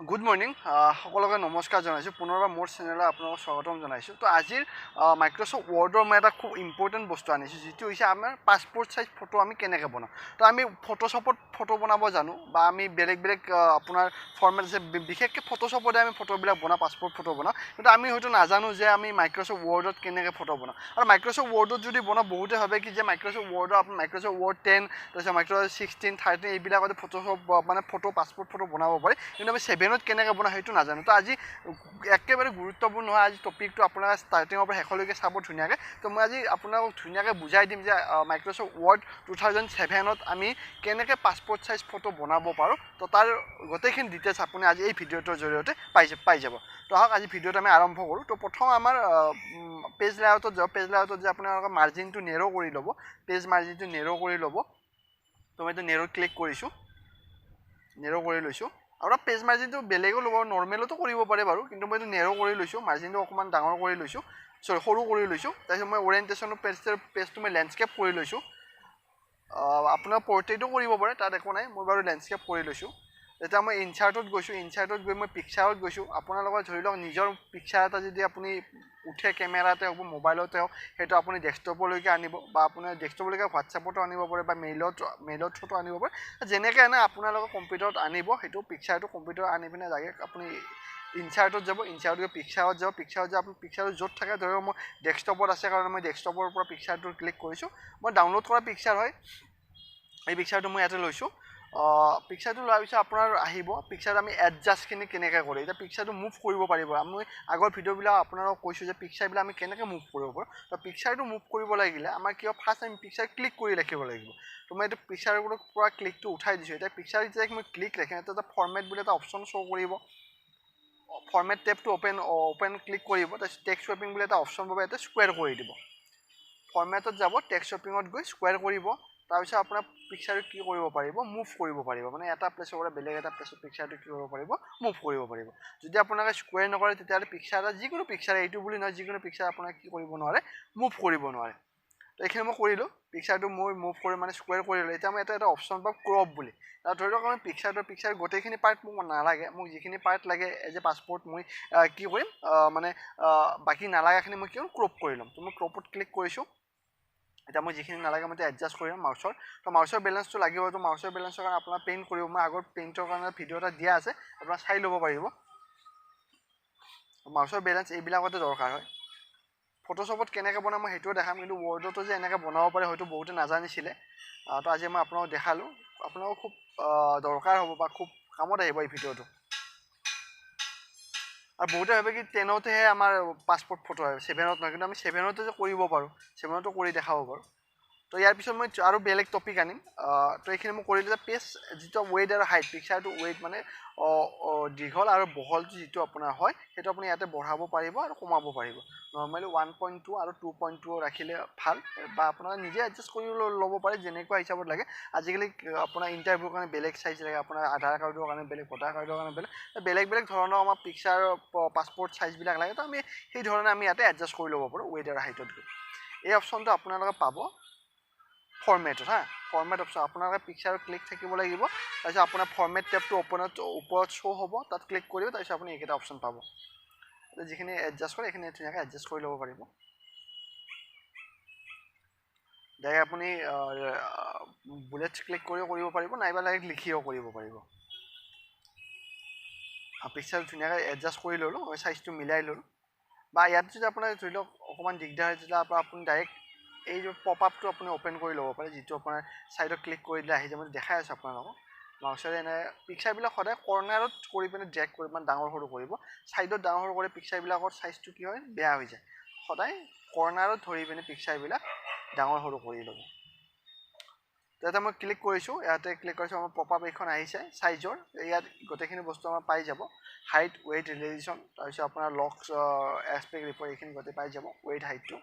good morning সকলোকে নমস্কাৰ জনাইছোঁ পুনৰবাৰ মোৰ চেনেলত আপোনালোকক স্বাগতম জনাইছোঁ তো আজিৰ মাইক্ৰ'ছফ্ট ৱৰ্ডৰ মই এটা খুব ইম্পৰ্টেণ্ট বস্তু আনিছোঁ যিটো হৈছে আমাৰ পাছপৰ্ট চাইজ ফটো আমি কেনেকৈ বনাওঁ তো আমি ফটোশ্বপত ফটো বনাব জানো বা আমি বেলেগ বেলেগ আপোনাৰ ফৰ্মেট আছে বিশেষকৈ ফটোশ্বপতে আমি ফটোবিলাক বনাওঁ পাছপৰ্ট ফটো বনাওঁ কিন্তু আমি হয়তো নাজানো যে আমি মাইক্ৰ'ছফ্ট ৱৰ্ডত কেনেকৈ ফটো বনাওঁ আৰু মাইক্ৰ'ছফ্ট ৱৰ্ডত যদি বনাওঁ বহুতে ভাবে কি যে মাইক্ৰ'ছফ্ট ৱৰ্ডৰ আপোনাৰ মাইক্ৰ'ছফ্ট ৱৰ্ড 10 তাৰপিছত মাইক্ৰ'ছফ্ট 16 13 এইবিলাকতে ফটোশ্বপ মানে ফটো পাছপৰ্ট ফটো বনাব পাৰি কিন্তু আমি 7ত কেনেকৈ বনাওঁ সেইটো নাজানো তো আজি একেবাৰে গুৰুত্বপূৰ্ণ হয় আজি টপিকটো আপোনাৰ ষ্টাৰ্টিঙৰ পৰা শেষলৈকে চাব ধুনীয়াকৈ তো মই আজি আপোনাক ধুনীয়াকৈ বুজাই দিম যে মাইক্ৰ'ছফ্ট ৱৰ্ড 2007ত আমি কেনেকৈ পাছপৰ্ট চাইজ ফটো বনাব পাৰোঁ তো তাৰ গোটেইখিনি ডিটেইলছ আপুনি আজি এই ভিডিঅ'টোৰ জৰিয়তে পাই যাব তো আহক আজি ভিডিঅ'টো আমি আৰম্ভ কৰোঁ তো প্ৰথম আমাৰ পেজ লেআউটত যাওঁ পেজ লেআউটত যে আপোনালোকৰ মাৰ্জিনটো নেৰ' কৰি ল'ব পেজ মাৰ্জিনটো নেৰ' কৰি ল'ব তো মই এইটো নেৰ' ক্লিক কৰিছোঁ নেৰ' কৰি লৈছোঁ আৰু পেজ মাৰ্জিনটো বেলেগো ল'ব নৰ্মেলতো কৰিব পাৰে বাৰু কিন্তু মই এইটো নেৰ' কৰি লৈছোঁ মাৰ্জিনটো অকণমান ডাঙৰ কৰি লৈছোঁ সৰু কৰি লৈছোঁ তাৰপিছত মই অৰিয়েণ্টেশ্যনৰ পেজটো মই লেণ্ডস্কেপ কৰি লৈছোঁ আপোনাৰ পৰ্ট্ৰেইটো কৰিব পাৰে তাত একো নাই মই বাৰু লেণ্ডস্কেপ কৰি লৈছোঁ এতিয়া মই ইনচাৰ্টত গৈছোঁ ইনচাৰ্টত গৈ মই পিকচাৰত গৈছোঁ আপোনালোকৰ ধৰি লওক নিজৰ পিকচাৰ এটা যদি আপুনি উঠে কেমেৰাতে হওক মোবাইলতে হওক সেইটো আপুনি ডেস্কটপলৈকে আনিব বা আপোনাৰ ডেস্কটপলৈকে হোৱাটছএপতো আনিব পাৰে বা মেইলত থ্ৰুটো আনিব পাৰে যেনেকৈ আনে আপোনালোকৰ কম্পিউটাৰত আনিব সেইটো পিকচাৰটো কম্পিউটাৰত আনি পিনে লাগে আপুনি ইনচাৰ্টত যাব ইনচাৰ্টত গৈ পিকচাৰত যাব আপুনি পিকচাৰত য'ত থাকে ধৰি লওক মই ডেস্কটপত আছে কাৰণে মই ডেস্কটপৰ পৰা পিকচাৰটো ক্লিক কৰিছোঁ মই ডাউনলোড কৰা পিকচাৰ হয় এই পিকচাৰটো মই ইয়াতে লৈছোঁ পিকচাৰটো লোৱাৰ পিছত আপোনাৰ আহিব পিকচাৰত আমি এডজাষ্টখিনি কেনেকৈ কৰোঁ এতিয়া পিকচাৰটো মুভ কৰিব পাৰিব আমি আগৰ ভিডিঅ'বিলাক আপোনালোকক কৈছোঁ যে পিকচাৰবিলাক আমি কেনেকৈ মুভ কৰিব পাৰোঁ তো পিকচাৰটো মুভ কৰিব লাগিলে আমাৰ কিয় ফাৰ্ষ্ট আমি পিকচাৰ ক্লিক কৰি ৰাখিব লাগিব তো মই এইটো পিকচাৰৰ পৰা ক্লিকটো উঠাই দিছোঁ এতিয়া পিকচাৰ যেতিয়া মই ক্লিক ৰাখিম এটা ফৰ্মেট বুলি এটা অপশ্যন শ্ব' কৰিব ফৰ্মেট টেবটো অ'পেন ক্লিক কৰিব তাৰপিছত টেক্সট শ্বপিং বুলি এটা অপশ্যন পাব ইয়াতে স্কুৱেৰ কৰি দিব ফৰ্মেটত যাব টেক্সট শ্বপিঙত গৈ স্কুৱেৰ কৰিব তাৰপিছত আপোনাৰ পিকচাৰটো কি কৰিব পাৰিব মুভ কৰিব পাৰিব মানে এটা প্লেচৰ পৰা বেলেগ এটা প্লেচত পিকচাৰটো কি কৰিব পাৰিব মুভ কৰিব পাৰিব যদি আপোনালোকে স্কুৱেৰ নকৰে তেতিয়াহ'লে পিকচাৰ এটা যিকোনো পিকচাৰ এইটো বুলি নহয় যিকোনো পিকচাৰ আপোনাক কি কৰিব নোৱাৰে মুভ কৰিব নোৱাৰে তো এইখিনি মই কৰিলোঁ পিকচাৰটো মই মুভ কৰি মানে স্কুৱেৰ কৰিলোঁ এতিয়া মই এটা অপশ্যন পাম ক্ৰপ বুলি ধৰি লওক আমি পিকচাৰ গোটেইখিনি পাৰ্ট মোক নালাগে মোক যিখিনি পাৰ্ট লাগে এজ এ পাছপৰ্ট মই কি কৰিম মানে বাকী নালাগাখিনি মই কি কৰিম ক্ৰপ কৰি ল'ম তো মই ক্ৰপত ক্লিক কৰিছোঁ এতিয়া মই যিখিনি নালাগে মই এডজাষ্ট কৰিম মাউচৰ তো মাউচৰ বেলেঞ্চটো লাগিব তো মাউচৰ বেলেঞ্চৰ কাৰণে আপোনাৰ পেইণ্ট কৰিব মই আগৰ পেইণ্টৰ কাৰণে ভিডিঅ' এটা দিয়া আছে আপোনাৰ চাই ল'ব পাৰিব মাউচৰ বেলেঞ্চ এইবিলাকতে দৰকাৰ হয় ফটোশ্বপত কেনেকৈ বনাম মই সেইটোও দেখাম কিন্তু ৱৰ্ডতো যে এনেকৈ বনাব পাৰে হয়তো বহুতে নাজানিছিলে তো আজি মই আপোনালোকক দেখালোঁ আপোনালোকক খুব দৰকাৰ হ'ব বা খুব কামত আহিব এই ভিডিঅ'টো আৰু বহুতে ভাবে কি 10তহে আমাৰ পাছপৰ্ট ফটো হয় 7ত নহয় কিন্তু আমি 7তে যে কৰিব পাৰোঁ 7তো কৰি দেখাব পাৰোঁ তো ইয়াৰ পিছত মই আৰু বেলেগ টপিক আনিম তো এইখিনি মই কৰিলোঁ যে পেজ যিটো ৱেইট আৰু হাইট পিকচাৰটো ৱেইট মানে দীঘল আৰু বহলটো যিটো আপোনাৰ হয় সেইটো আপুনি ইয়াতে বঢ়াব পাৰিব আৰু কমাব পাৰিব নৰ্মেলি 1.2 আৰু 2.2 ৰাখিলে ভাল বা আপোনাৰ নিজে এডজাষ্ট কৰি ল'ব পাৰে যেনেকুৱা হিচাপত লাগে আজিকালি আপোনাৰ ইণ্টাৰভিউৰ কাৰণে বেলেগ চাইজ লাগে আপোনাৰ আধাৰ কাৰ্ডৰ কাৰণে বেলেগ ভোটাৰ কাৰ্ডৰ কাৰণে বেলেগ ধৰণৰ আমাৰ পিকচাৰ পাছপৰ্ট চাইজবিলাক লাগে তো আমি সেই ধৰণে আমি ইয়াতে এডজাষ্ট কৰি ল'ব পাৰোঁ ৱেইট আৰু হাইটত গৈ এই অপশ্যনটো আপোনালোকে পাব ফৰ্মেটত ফৰ্মেট অপশ্যন আপোনালোকে পিকচাৰত ক্লিক থাকিব লাগিব তাৰপিছত আপোনাৰ ফৰ্মেট টেবটো ওপৰত শ্ব' হ'ব তাত ক্লিক কৰিব তাৰপিছত আপুনি এইকেইটা অপশ্যন পাব যিখিনি এডজাষ্ট কৰে এইখিনি ধুনীয়াকৈ এডজাষ্ট কৰি ল'ব পাৰিব ডাইৰেক্ট আপুনি বুলেটছ ক্লিক কৰিও কৰিব পাৰিব নাইবা ডাইৰেক্ট লিখিও কৰিব পাৰিব পিকচাৰ ধুনীয়াকৈ এডজাষ্ট কৰি ল'লোঁ মই চাইজটো মিলাই ল'লোঁ বা ইয়াত যদি আপোনাৰ ধৰি লওক অকণমান দিগদাৰ হয় তেতিয়া আপুনি ডাইৰেক্ট এই যে পপ আপটো আপুনি অ'পেন কৰি ল'ব পাৰে যিটো আপোনাৰ ছাইডত ক্লিক কৰি দিলে আহি যাব দেখাই আছোঁ আপোনালোকক মাউচেৰে এনে পিকচাৰবিলাক সদায় কৰ্নাৰত কৰি পিনে ড্ৰেগ কৰি মানে ডাঙৰ সৰু কৰিব ছাইডত ডাঙৰ সৰু কৰি পিকচাৰবিলাকৰ চাইজটো কি হয় বেয়া হৈ যায় সদায় কৰ্নাৰত ধৰি পিনে পিকচাৰবিলাক ডাঙৰ সৰু কৰি ল'ব তেতিয়া মই ক্লিক কৰিছোঁ ইয়াতে ক্লিক কৰিছোঁ আমাৰ পপ আপ এইখন আহিছে চাইজৰ ইয়াত গোটেইখিনি বস্তু আমাৰ পাই যাব হাইট ৱেইট ৰিলেশ্যন তাৰপিছত আপোনাৰ লক্স এছপেক্ট ৰিপৰ্ট এইখিনি গোটেই পাই যাব ৱেইট হাইটটো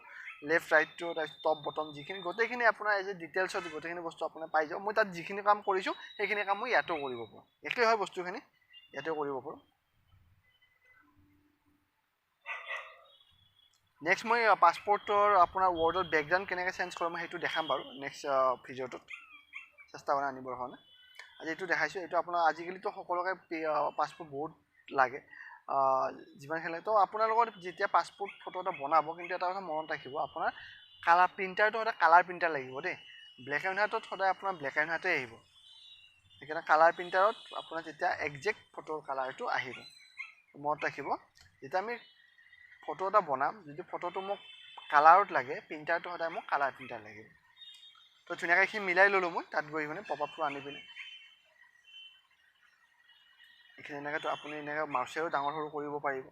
লেফ্ট ৰাইটটো তাৰপিছত টপ বটম যিখিনি গোটেইখিনি আপোনাৰ এজ এ ডিটেইলছত গোটেইখিনি বস্তু আপোনাৰ পাই যাব মই তাত যিখিনি কাম কৰিছোঁ সেইখিনি কাম মই ইয়াতো কৰিব পাৰোঁ একেই হয় বস্তুখিনি ইয়াতেও কৰিব পাৰোঁ নেক্সট মই পাছপৰ্টৰ আপোনাৰ ৱৰ্ডত বেকগ্ৰাউণ্ড কেনেকৈ চেঞ্জ কৰোঁ মই সেইটো দেখাম বাৰু নেক্সট ভিডিঅ'টোত চেষ্টা কৰা আনিবৰ কাৰণে আজি এইটো দেখাইছোঁ এইটো আপোনাৰ আজিকালিতো সকলোকে পাছপৰ্ট বহুত লাগে যিমানখিনি লাগে তো আপোনালোকৰ যেতিয়া পাছপোৰ্ট ফটো এটা বনাব কিন্তু এটা কথা মনত ৰাখিব আপোনাৰ কালাৰ প্ৰিণ্টাৰটো সদায় কালাৰ প্ৰিণ্টাৰ লাগিব দেই ব্লেক এণ্ড হোৱাইটত সদায় আপোনাৰ ব্লেক এণ্ড হোৱাইটে আহিব সেইকাৰণে কালাৰ প্ৰিণ্টাৰত আপোনাৰ যেতিয়া একজেক্ট ফটোৰ কালাৰটো আহিব মনত ৰাখিব যেতিয়া আমি ফটো এটা বনাম যদি ফটোটো মোক কালাৰত লাগে প্ৰিণ্টাৰটো সদায় মোক কালাৰ প্ৰিণ্টাৰ লাগিব তো ধুনীয়াকৈ এইখিনি মিলাই ল'লোঁ মই তাত গৈ পিনে পপ আপটো আনি পিনে এইখিনি এনেকৈ আপুনি এনেকৈ মাউচেও ডাঙৰ সৰু কৰিব পাৰিব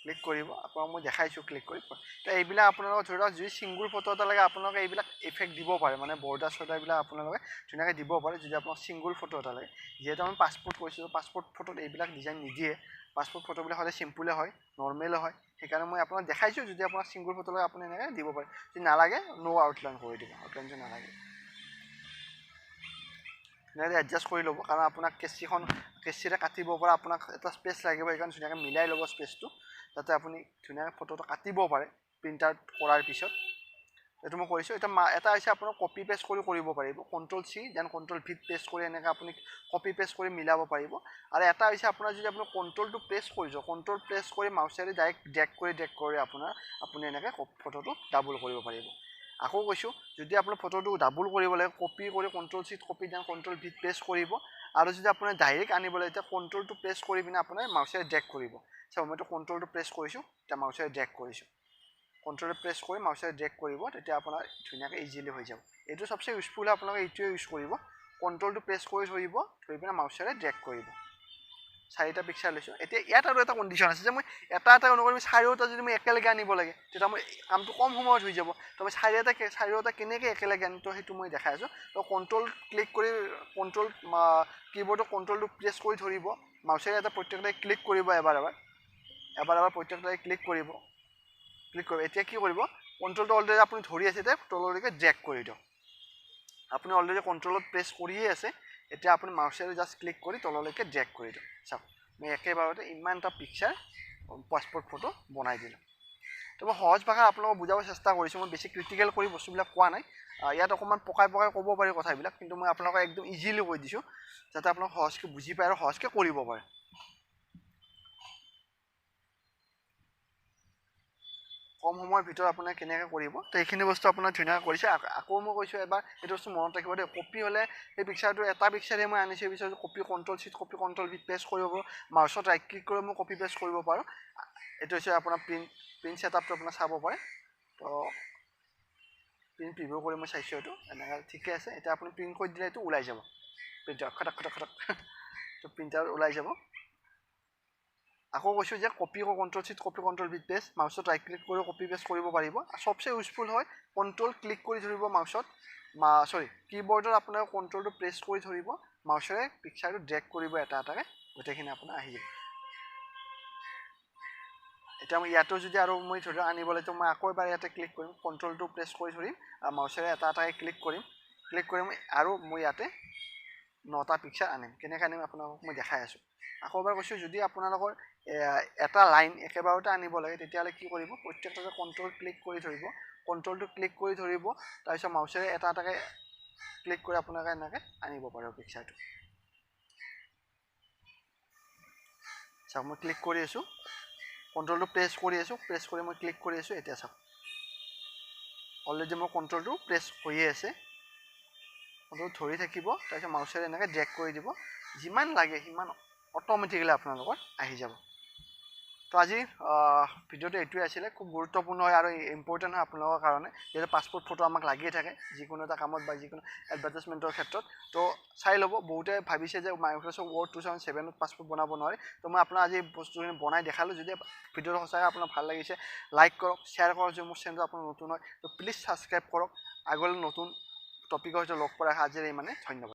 ক্লিক কৰিব আপোনাক মই দেখাইছোঁ ক্লিক কৰি তো এইবিলাক আপোনালোকৰ ধৰি লওক যদি ছিংগুল ফটো এটা লাগে আপোনালোকে এইবিলাক ইফেক্ট দিব পাৰে মানে বৰ্ডাৰ চৰ্ডাৰবিলাক আপোনালোকে ধুনীয়াকৈ দিব পাৰে যদি আপোনাক ছিংগুল ফটো এটা লাগে যিহেতু আমি পাছপোৰ্ট কৰিছোঁ পাছপোৰ্ট ফটোত এইবিলাক ডিজাইন নিদিয়ে পাছপোৰ্ট ফটোবিলাক সদায় চিম্পুলে হয় নৰ্মেলে হয় সেইকাৰণে মই আপোনাক দেখাইছোঁ যদি আপোনাক ছিংগুল ফটো লাগে আপুনি এনেকৈ দিব পাৰে যদি নালাগে ন' আউটলাইন কৰি দিব আউটলাইনটো নালাগে ধুনীয়াকৈ এডজাষ্ট কৰি ল'ব কাৰণ আপোনাক কেঁচিৰে কাটিব পৰা আপোনাক এটা স্পেচ লাগিব সেইকাৰণে ধুনীয়াকৈ মিলাই ল'ব স্পেচটো যাতে আপুনি ধুনীয়াকৈ ফটোটো কাটিব পাৰে প্ৰিণ্ট আউট কৰাৰ পিছত এইটো মই কৰিছোঁ এটা হৈছে আপোনাৰ কপি পেষ্ট কৰি কৰিব পাৰিব Ctrl+C দেন Ctrl+V পেষ্ট কৰি এনেকৈ আপুনি কপি পেষ্ট কৰি মিলাব পাৰিব আৰু এটা হৈছে আপোনাৰ যদি আপুনি কণ্ট্ৰলটো প্ৰেছ কৰিছোঁ কণ্ট্ৰল প্ৰেছ কৰি মাউচেৰে ডাইৰেক্ট ড্ৰেগ কৰি আপুনি এনেকৈ ফটোটো ডাবল কৰিব পাৰিব আকৌ কৈছোঁ যদি আপুনি ফটোটো ডাবল কৰিব লাগে কপি কৰি Ctrl+C copy then Ctrl+V paste কৰিব আৰু যদি আপোনাৰ ডাইৰেক্ট আনিব লাগে তেতিয়া কণ্ট্ৰলটো প্ৰেছ কৰি পিনে আপোনাৰ মাউচেৰে ড্ৰেগ কৰিব চাওক মইতো কণ্ট্ৰলটো প্ৰেছ কৰিছোঁ এতিয়া মাউচেৰে ড্ৰেগ কৰিছোঁ কণ্ট্ৰল প্ৰেছ কৰি মাউচেৰে ড্ৰেগ কৰিব তেতিয়া আপোনাৰ ধুনীয়াকৈ ইজিলি হৈ যাব এইটো চবচে ইউজফুল হয় আপোনালোকে এইটোৱে ইউজ কৰিব কণ্ট্ৰলটো প্ৰেছ কৰি থৈ পিনে মাউচেৰে ড্ৰেগ কৰিব 4টা পিকচাৰ লৈছোঁ এতিয়া ইয়াত আৰু এটা কণ্ডিশ্যন আছে যে মই এটা অনুকৰি 4টা যদি মই একেলগে আনিব লাগে তেতিয়া মই কামটো কম সময়ত হৈ যাব তো মই 4টা কেনেকৈ একেলগে আনিম তো সেইটো মই দেখাই আছোঁ তো কণ্ট্ৰল ক্লিক কৰি কীবৰ্ডৰ কণ্ট্ৰলটো প্ৰেছ কৰি ধৰিব মাউচেৰে এটা প্ৰত্যেকটাই ক্লিক কৰিব এবাৰ প্ৰত্যেকটাই ক্লিক কৰিব এতিয়া কি কৰিব কণ্ট্ৰলটো অলৰেডি আপুনি ধৰি আছে এতিয়া তললৈকে ড্ৰেগ কৰি দিয়ক আপুনি অলৰেডি কণ্ট্ৰলত প্ৰেছ কৰিয়ে আছে এতিয়া আপুনি মাউচেৰে জাষ্ট ক্লিক কৰি তললৈকে ড্ৰেগ কৰি দিয়ক চাওক মই একেবাৰতে ইমানটা পিকচাৰ পাছপোৰ্ট ফটো বনাই দিলোঁ তো মই সহজ ভাষা আপোনালোকক বুজাব চেষ্টা কৰিছোঁ মই বেছি ক্ৰিটিকেল কৰি বস্তুবিলাক কোৱা নাই ইয়াত অকণমান পকাই ক'ব পাৰি কথাবিলাক কিন্তু মই আপোনালোকক একদম ইজিলি কৈ দিছোঁ যাতে আপোনালোক সহজকৈ বুজি পায় আৰু সহজকৈ কৰিব পাৰে কম সময়ৰ ভিতৰত আপোনাৰ কেনেকৈ কৰিব তো এইখিনি বস্তু আপোনাৰ ধুনীয়াকৈ কৰিছে আকৌ মই কৈছোঁ এবাৰ এইটো বস্তু মনত ৰাখিব দেই কপি হ'লে সেই পিকচাৰটো এটা পিকচাৰে মই আনিছোঁ পিছত copy Ctrl+C copy Ctrl+V paste কৰিব পাৰোঁ মাউচত ৰাইট ক্লিক কৰি মই কপি পেষ্ট কৰিব পাৰোঁ এইটো হৈছে আপোনাৰ প্ৰিণ্ট ছেটআপটো আপোনাৰ চাব পাৰে তো প্ৰিণ্ট প্ৰিভিউ কৰি মই চাইছোঁ এইটো এনেকৈ ঠিকে আছে এতিয়া আপুনি প্ৰিণ্ট কৰি দিলে এইটো ওলাই যাব প্ৰিণ্টাৰ খটক তো প্ৰিণ্টাৰ ওলাই যাব আকৌ কৈছোঁ যে copy Ctrl+C copy Ctrl+V paste মাউচত ৰাইট ক্লিক কৰি কপি পেষ্ট কৰিব পাৰিব চবচে ইউজফুল হয় কণ্ট্ৰল ক্লিক কৰি ধৰিব মাউচত কীবৰ্ডত আপোনাৰ কণ্ট্ৰলটো প্ৰেছ কৰি ধৰিব মাউচেৰে পিকচাৰটো ড্ৰেগ কৰিব এটাকৈ গোটেইখিনি আপোনাৰ আহি যাব এতিয়া মই ইয়াতো যদি আৰু মই ধৰি লওক আনিবলৈ তো মই আকৌ এবাৰ ইয়াতে ক্লিক কৰিম কণ্ট্ৰলটো প্ৰেছ কৰি ধৰিম আৰু মাউচেৰে এটাকৈ ক্লিক কৰিম আৰু মই ইয়াতে 9টা পিকচাৰ আনিম কেনেকৈ আনিম আপোনালোকক মই দেখাই আছোঁ আকৌ এবাৰ কৈছোঁ যদি আপোনালোকৰ এটা লাইন একেবাৰতে আনিব লাগে তেতিয়াহ'লে কি কৰিব প্ৰত্যেকটাতে কণ্ট্ৰল ক্লিক কৰি ধৰিব কণ্ট্ৰলটো ক্লিক কৰি ধৰিব তাৰপিছত মাউচেৰে এটাকৈ ক্লিক কৰি আপোনালোকে এনেকৈ আনিব পাৰিব পিকচাৰটো চাওক মই ক্লিক কৰি আছোঁ কণ্ট্ৰলটো প্ৰেছ কৰি মই ক্লিক কৰি আছোঁ এতিয়া চাওক অলৰেডি মোৰ কণ্ট্ৰলটো প্ৰেছ হৈয়ে আছে কণ্ট্ৰল ধৰি থাকিব তাৰপিছত মাউচেৰে এনেকৈ ড্ৰেগ কৰি দিব যিমান লাগে সিমান অট'মেটিকেলি আপোনালোকৰ আহি যাব তো আজি ভিডিঅ'টো এইটোৱে আছিলে খুব গুৰুত্বপূৰ্ণ হয় আৰু ইম্পৰ্টেণ্ট হয় আপোনালোকৰ কাৰণে যিহেতু পাছপোৰ্ট ফটো আমাক লাগিয়ে থাকে যিকোনো এটা কামত বা যিকোনো এডভাৰটাইজমেণ্টৰ ক্ষেত্ৰত তো চাই ল'ব বহুতে ভাবিছে যে মাইক্ৰ'ছফ্ট ৱৰ্ড 2007ত পাছপোৰ্ট বনাব নোৱাৰে তো মই আপোনাৰ আজি বস্তুখিনি বনাই দেখালোঁ যদি ভিডিঅ'টো সঁচাকৈ আপোনাৰ ভাল লাগিছে লাইক কৰক শ্বেয়াৰ কৰক যদি মোৰ চেনেলটো আপোনাৰ নতুন হয় তো প্লিজ ছাবস্ক্ৰাইব কৰক আগলৈ নতুন টপিকৰ সৈতে লগ পোৱাৰ আশা আজিৰ ইমানে ধন্যবাদ